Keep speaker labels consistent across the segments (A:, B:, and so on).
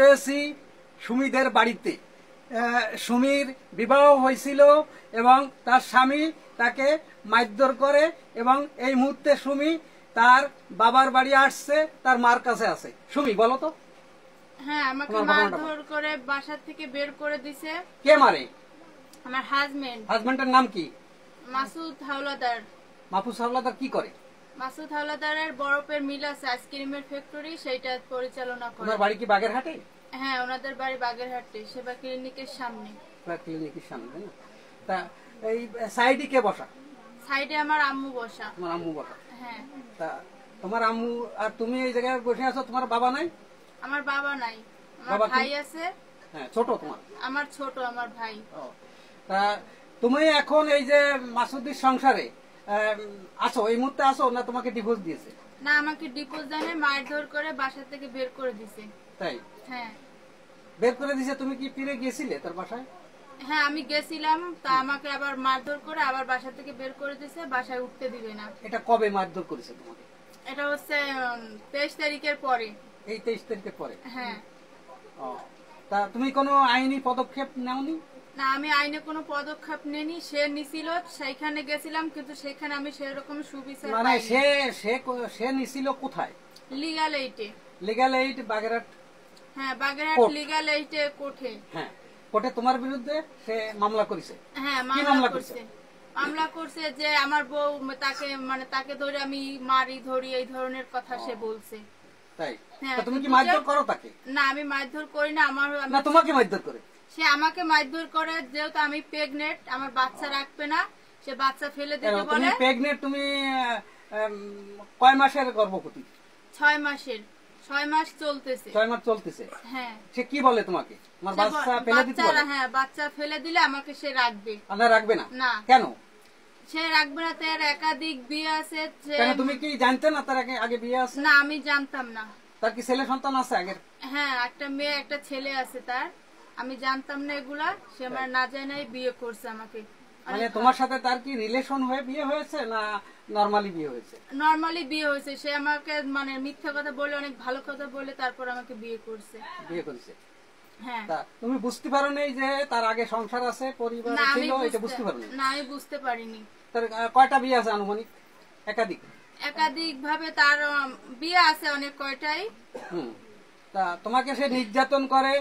A: রয়েছি সুমিদের বাড়িতে। সুমির বিবাহ হয়েছিল এবং তার স্বামী তাকে মারধর করে এবং এই মুহূর্তে সুমি তার বাবার বাড়ি আসছে, তার মার কাছে আছে। সুমি, বলো তো।
B: হ্যাঁ, আমাকে মারধর করে বাসা থেকে বের করে দিছে।
A: কে মারে?
B: আমার হাজবেন্ড।
A: হাজবেন্ডের নাম কি?
B: মাসুদ হাওলাদার।
A: মাহফুজ হাওলাদার কি করে?
B: মাসুদ হাওলাদারের বরফের মিল আছে, আইসক্রিমের ফ্যাক্টরি, সেইটা পরিচালনা করে।
A: ওনার বাড়ি কি বাগেরহাটে?
B: হ্যাঁ, ওনাদের বাড়ি বাগেরহাটে, সেবা ক্লিনিকের সামনে।
A: সেবা ক্লিনিকের সামনে, তাই না? তা এই সাইডে কে বসা?
B: সাইডে আমার আম্মু বসা।
A: তোমার আম্মু বসা?
B: হ্যাঁ।
A: তা তোমার আম্মু আর তুমি এই জায়গায় বসে আছো, তোমার বাবা নাই?
B: আমার বাবা নাই, আমার ভাই আছে।
A: হ্যাঁ, ছোট তোমার?
B: আমার ছোট, আমার ভাই।
A: তা তুমি এখন এই যে মাসুদের সংসারে আছো, এই মুহূর্তে আছো না তোমাকে ডিভোর্স দিয়েছে?
B: না, আমাকে ডিভোর্স দেয়, মারধর করে বাসা থেকে বের করে দিছে।
A: তাই?
B: হ্যাঁ,
A: বের করে দিয়েছে। তুমি কি ফিরে গিয়েছিলে তার বাসায়?
B: হ্যাঁ, আমি গেছিলাম, তা আমাকে আবার মারধর করে আবার বাসা থেকে বের করে দিছে, বাসায় উঠতে দিবে না।
A: এটা কবে মারধর করেছে তোমাকে?
B: এটা হচ্ছে 23 তারিখের পরে।
A: এই 23 তারিখের পরে?
B: হ্যাঁ।
A: তা তুমি কোনো আইনি পদক্ষেপ নেওনি?
B: না, আমি আইনে কোনো পদক্ষেপ নেনি। সে নিছিল, সেইখানে গেছিলাম, কিন্তু সেখানে আমি সেরকম সুবিচার
A: মানে
B: পাইনি।
A: সে নিছিল কোথায়?
B: লিগ্যাল এইটে।
A: Legal aid Bagerhat?
B: হ্যাঁ, বাগেরহাট লিগ্যাল এইটে কোর্টে।
A: হ্যাঁ, কোর্টে তোমার বিরুদ্ধে সে মামলা করেছে?
B: হ্যাঁ, মামলা করছে। মামলা করছে যে আমার বউ তাকে ধরে আমি মারি ধরি, এই ধরনের কথা সে বলছে।
A: তাই?
B: হ্যাঁ।
A: তুমি কি মারধর করো তাকে?
B: না, আমি মারধর করি না।
A: না, তোমাকে মারধর করে?
B: সে আমাকে মারধর করে, যেহেতু আমি প্রেগনেন্ট, আমার বাচ্চা রাখবে না, সে বাচ্চা ফেলে দিতে বলে।
A: তুমি প্রেগনেন্ট? তুমি কয় মাসের গর্ভবতী?
B: 6 মাসের। 6 মাস চলতেছে।
A: 6 মাস চলতেছে?
B: হ্যাঁ।
A: সে কি বলে তোমাকে? তোমার বাচ্চা ফেলে দিতে বলে?
B: হ্যাঁ, বাচ্চা ফেলে দিলে আমাকে সে রাখবে
A: না, রাখবে না?
B: না।
A: কেন
B: সে রাখবে না? তার একাধিক বিয়ে আছে।
A: কেন? তুমি কি জানতে না তার আগে বিয়ে আছে?
B: না, আমি জানতাম না।
A: তার কি ছেলে সন্তান আছে আগের?
B: হ্যাঁ, একটা মেয়ে একটা ছেলে আছে তার। আমি জানতাম না এগুলা। সে আমার না জানাই বিয়ে করছে আমাকে।
A: মানে তোমার সাথে তার কি রিলেশন হয়ে বিয়ে হয়েছে না নরমালি বিয়ে হয়েছে?
B: নরমালি বিয়ে হয়েছে। সে আমাকে মিথ্যা কথা বলে, অনেক ভালো কথা বলে তারপর আমাকে বিয়ে করছে।
A: বিয়ে করেছে?
B: হ্যাঁ।
A: তা তুমি বুঝতে পারো নাই যে তার আগে সংসার আছে, পরিবার ছিল, এটা বুঝতে পারো না?
B: না, আমি বুঝতে পারিনি।
A: তার কয়টা বিয়ে আছে আনুমানিক? একাধিক?
B: একাধিক ভাবে তার বিয়ে আছে অনেক কয়টাই।
A: তা তোমাকে সে নির্যাতন করে,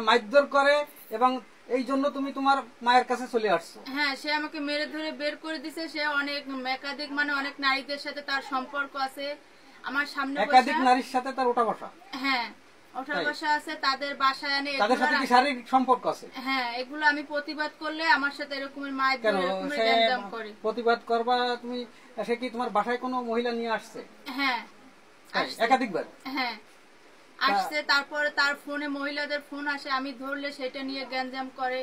A: মারধর করে এবং এই জন্য তুমি তোমার মায়ের কাছে চলে আসছো?
B: হ্যাঁ, সে আমাকে মেরে ধরে বের করে দিছে। সে অনেক একাধিক অনেক নারীদের সাথে তার সম্পর্ক আছে আমার সামনে।
A: একাধিক নারীর সাথে তার ওঠা বসা?
B: হ্যাঁ, ওঠা বসা আছে। তাদের বাসায় আনে।
A: তাদের সাথে কি শারীরিক সম্পর্ক আছে?
B: হ্যাঁ, এগুলো আমি প্রতিবাদ করলে আমার সাথে এরকমের মায়ের করে।
A: প্রতিবাদ করবা তুমি? সে কি তোমার বাসায় কোনো মহিলা নিয়ে আসছে?
B: হ্যাঁ,
A: একাধিকবার?
B: হ্যাঁ, আসছে। তারপরে তার ফোনে মহিলাদের ফোন আসে, আমি ধরলে সেটা নিয়ে গ্যাঞ্জাম করে।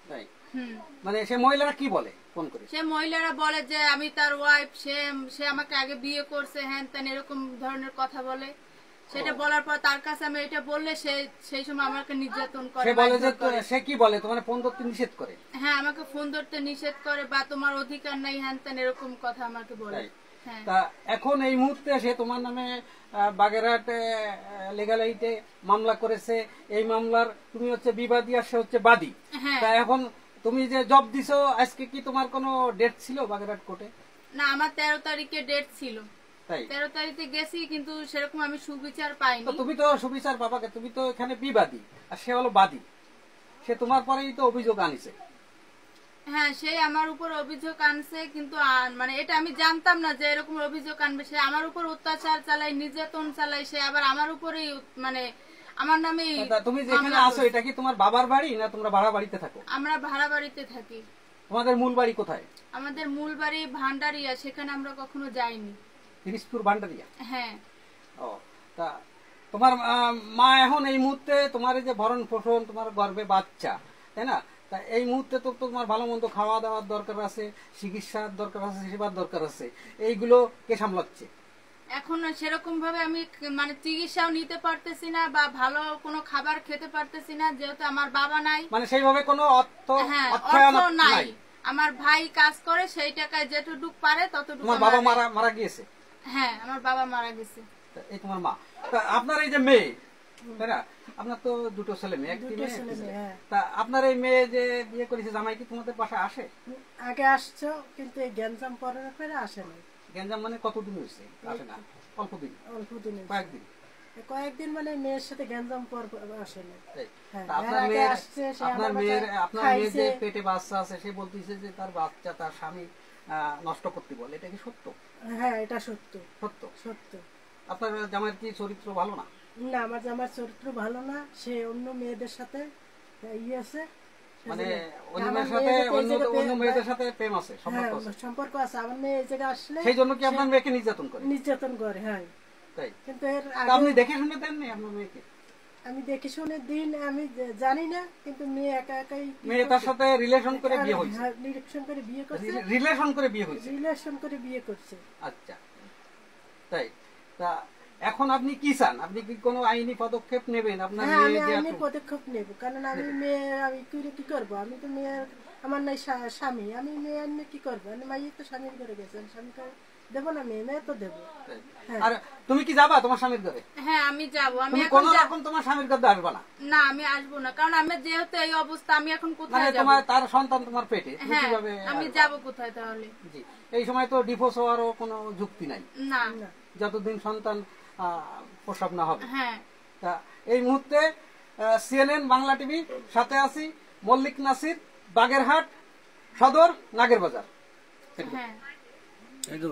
A: তাই? মানে সে মহিলারা কি বলে ফোন করে?
B: সে মহিলারা বলে যে আমি তার ওয়াইফ, সে আমাকে আগে বিয়ে করছে, হ্যান ত্যান এরকম ধরনের কথা বলে। সেটা বলার পর তার কাছে আমি এটা বললে সেই সময় আমাকে নির্যাতন করে।
A: সে বলে যে সে কি বলে তোমার ফোন ধরতে নিষেধ করে?
B: হ্যাঁ, আমাকে ফোন ধরতে নিষেধ করে, বা তোমার অধিকার নাই, হ্যান ত্যান এরকম কথা আমাকে বলে।
A: তা এখন এই মুহূর্তে সে তোমার নামে বাগেরহাট লিগ্যাল এইডে মামলা করেছে। এই মামলার তুমি হচ্ছে বিবাদী আর সে হচ্ছে বাদী। তা এখন তুমি যে জব দিছো, আজকে কি তোমার কোনো ডেট ছিল বাগেরহাট কোর্টে?
B: না, আমার 13 তারিখে ডেট ছিল। 13 তারিখে গেছি, কিন্তু সেরকম আমি সুবিচার পাইনি।
A: তুমি তো সুবিচার পাবাকে, তুমি তো এখানে বিবাদী আর সে হলো বাদী। সে তোমার পরেই তো অভিযোগ আনিছে।
B: হ্যাঁ, সে আমার উপর অভিযোগ আনছে, কিন্তু এটা আমি জানতাম না যে এরকম অভিযোগ আনবে। সে আমার উপর অত্যাচার চালায়, নির্যাতন চালায়। সে আবার আমার উপরেই আমার নামে।
A: তুমি যেখানে আছো এটা কি তোমার বাবার বাড়ি না তোমরা ভাড়া বাড়িতে থাকো?
B: আমরা ভাড়া বাড়িতে থাকি।
A: তোমাদের মূল বাড়ি কোথায়?
B: আমাদের মূল বাড়ি ভান্ডারিয়া, সেখানে আমরা কখনো যাইনি।
A: পিরিজপুর ভান্ডারিয়া?
B: হ্যাঁ।
A: তা তোমার মা এখন এই মুহূর্তে তোমার এই যে ভরণ পোষণ, তোমার গর্ভে বাচ্চা, তাই না? তা এই মুহূর্তে তো তোমার ভালো মন্দ খাওয়া দাওয়ার দরকার আছে, চিকিৎসার দরকার আছে, সেবার দরকার আছে। এইগুলো কে সামলাচ্ছে?
B: এখন সেরকম ভাবে আমি চিকিৎসাও নিতে পারতেছি না, বা ভালো কোনো খাবার খেতে পারতেছি না, যেহেতু আমার বাবা নাই।
A: সেইভাবে কোনো অর্থ
B: নাই। আমার ভাই কাজ করে, সেই টাকায় যেটুকু পারে ততটুকু।
A: তোমার বাবা মারা গিয়েছে?
B: হ্যাঁ, আমার বাবা মারা গেছে।
A: এই তোমার মা। আপনার এই যে মেয়ে, তাই না, আপনার তো দুটো ছেলে মেয়ে, একটি
C: দুটো
A: মেয়ে
C: ছেলে
A: একটি
C: মেয়ে,
A: ছেলে।
C: হ্যাঁ।
A: তা আপনার এই মেয়ে যে বিয়ে করেছে, জামাই কি তোমাদের বাসায় আসে?
C: আগে আসছো, কিন্তু এই গ্যাঞ্জাম পড়ার পরে আসে না।
A: গেঞ্জাম মানে কতদিন হয়েছে আসে না? অল্প দিন,
C: অল্প দিনে
A: কয়েকদিন।
C: কয়েকদিন, মানে মেয়ের সাথে গ্যাঞ্জাম পর আসে না।
A: তাই?
C: হ্যাঁ,
A: তা
C: এর
A: আপনার
C: আগে
A: মেয়ের
C: আসছে, সে
A: আপনার
C: আমার
A: মেয়ের
C: বাসায়
A: আপনার মেয়ের যে
C: খাইছে।
A: পেটে বাচ্চা আছে, সে বলতেছে যে তার বাচ্চা তার স্বামী নষ্ট করতে বলে, এটা কি সত্য?
C: হ্যাঁ, এটা সত্য,
A: সত্য।
C: সত্য।
A: আপনার জামাইয়ের কি চরিত্র ভালো না?
C: না, আমার জামার চরিত্র ভালো না, সে অন্য মেয়েদের সাথে আছে,
A: মানে
C: সেজন্য-
A: অন্য
C: আমার
A: মেয়ের সাথে
C: মেয়ে
A: অন্য
C: এই জায়গায়
A: অন্য মেয়েদের সাথে প্রেম আছে,
C: হ্যাঁ,
A: সম্পর্ক আছে।
C: সম্পর্ক আছে। আমার মেয়ে এই জায়গায় আসলে
A: সেই জন্য কি আপনার মেয়েকে নির্যাতন করে?
C: নির্যাতন করে, হ্যাঁ।
A: তাই?
C: কিন্তু এর
A: তা
C: আগে
A: আপনি দেখে শুনে দেননি আপনার মেয়েকে?
C: আমি দেখে শুনে দিন আমি জানি না, কিন্তু মেয়ে একা একাই
A: মেয়ে তার সাথে রিলেশন করে বিয়ে হয়েছে?
C: নিরীক্ষণ করে বিয়ে করছে,
A: রিলেশন করে বিয়ে হয়েছে?
C: রিলেশন করে বিয়ে করছে।
A: আচ্ছা, তাই? তা এখন আপনি কি চান? আপনি কি কোনো আইনি পদক্ষেপ নেবেন? আপনার
C: হ্যাঁ, আমি
A: মেয়ে যে
C: আইনি
A: এত-
C: পদক্ষেপ নেব, কারণ আমি মেয়ে, আমি কি করবো? আমি তো মেয়ের, আমার নাই স্বামী, আমি মেয়ে আনলে কি করবো? আমি মাইয়ে তো স্বামীর ঘরে গেছে, স্বামীকে দেবো না? মেয়ে মেয়ে তো দেবো।
A: তাই?
C: হ্যাঁ।
A: আর তুমি কি যাবা তোমার স্বামীর ঘরে?
B: হ্যাঁ আমি যাব, আমি
A: তুমি
B: এখন
A: কোনো রকম তোমার স্বামীর ঘরে আসবা না?
B: না আমি আসবো না, কারণ আমি যেহেতু এই অবস্থা, আমি এখন
A: মানে
B: কোথায় যাব?
A: তোমার তার সন্তান তোমার পেটে, তুমি
B: হ্যাঁ
A: কিভাবে
B: আমি
A: আসবা?
B: যাব কোথায় তাহলে?
A: জি, এই সময় তো ডিভোর্স হওয়ারও কোনো যুক্তি নাই,
B: না।
A: যতদিন সন্তান প্রসব না হবে।
B: হ্যাঁ
A: তা এই মুহূর্তে সিএনএন বাংলা টিভি সাথে আছি মল্লিক নাসির, বাগেরহাট সদর, নাগের বাজার।
B: হ্যাঁ।
D: এই তো